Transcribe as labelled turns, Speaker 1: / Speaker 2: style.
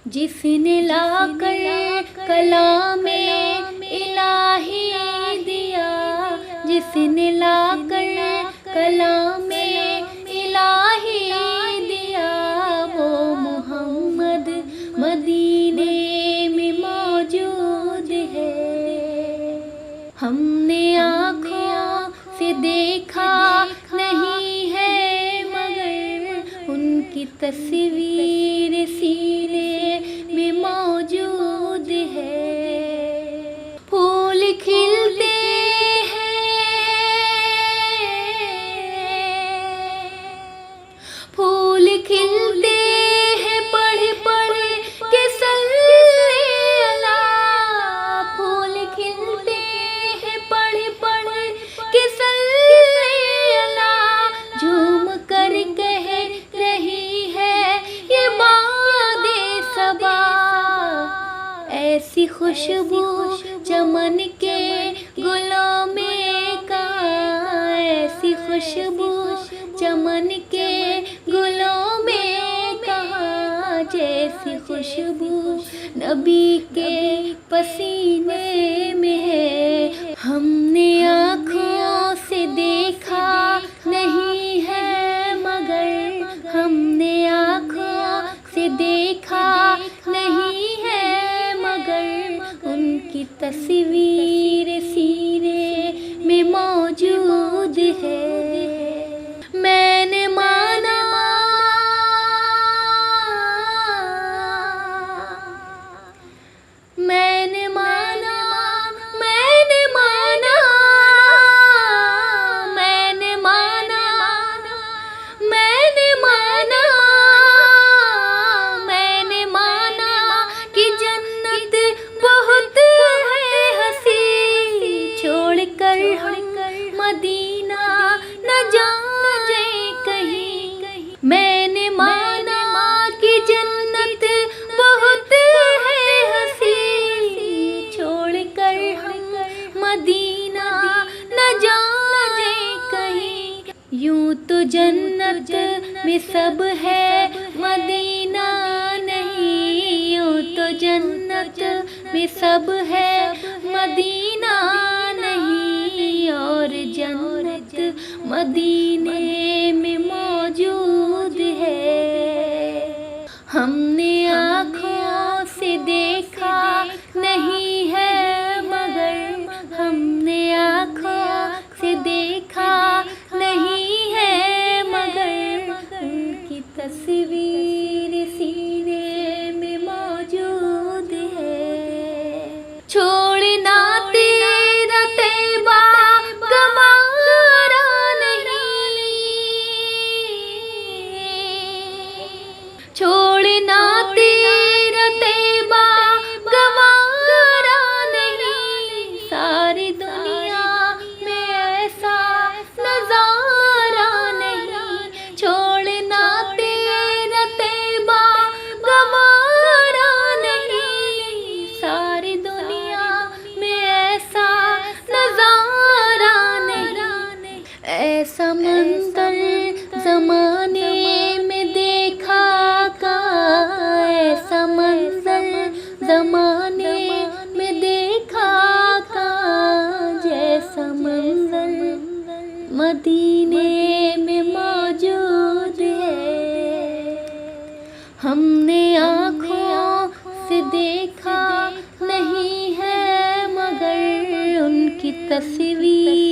Speaker 1: جس نے لا کر کلام الہی دیا، جس نے لا کر کلام الہی دیا، وہ محمد مدینے میں موجود ہے۔ ہم نے آنکھوں سے دیکھا نہیں ہے مگر ان کی تصویر سینے میں موجود ہے۔ پھول کھلتے ہیں، پھول کھلتے ہیں پڑھ پڑھ کے صلی اللہ، پھول کھلتے ہیں پڑھ پڑھ کے صلی اللہ، جھوم کر کہہ رہی ہے یہ باد صبا، ایسی خوشبو چمن کے گلوں میں کہاں، ایسی خوشبو چمن کے گلوں میں کہاں، جیسی خوشبو نبی کے پسینے میں ہے۔ ہم نے آنکھوں سے دیکھا نہیں ہے مگر، ہم نے آنکھوں سے دیکھا نہیں ہے مگر ان کی تصویر سینے میں موجود ہے۔ میں نے مانا، میں نے مانا، میں نے مانا، میں نے مانا، میں نے مانا، میں نے مانا کہ جنت بہت ہے حسین، چھوڑ کر ہم مدینہ نہ جائیں کہیں۔ میں نے مانا کہ جنت بہت ہے حسین، چھوڑ کر ہم مدینہ نہ جائیں کہیں۔ یوں تو جنت میں سب ہے مدینہ نہیں، یوں تو جنت میں سب ہے مدینہ نہیں، اور جنت مدینے میں موجود ہے۔ ہم نے آنکھوں سے دیکھا نہیں ہے مگر، ہم نے آنکھوں سے دیکھا نہیں ہے مگر ان کی تصویر سینے میں موجود ہے۔ چھوڑنا تیرا طیبہ گوارا نہیں، چھوڑنا تیرا طیبہ گوارا نہیں، ساری دنیا میں ایسا نظارہ نہیں، چھوڑنا تیرا طیبہ گوارا نہیں، ساری دنیا میں ایسا نظارہ نہیں۔ ایسا منظر زمانے میں دیکھا کہاں، ایسا منظر زمانے میں دیکھا کہاں، جیسا منظر مدینے میں موجود ہے۔ ہم نے آنکھوں سے دیکھا نہیں ہے مگر ان کی تصویر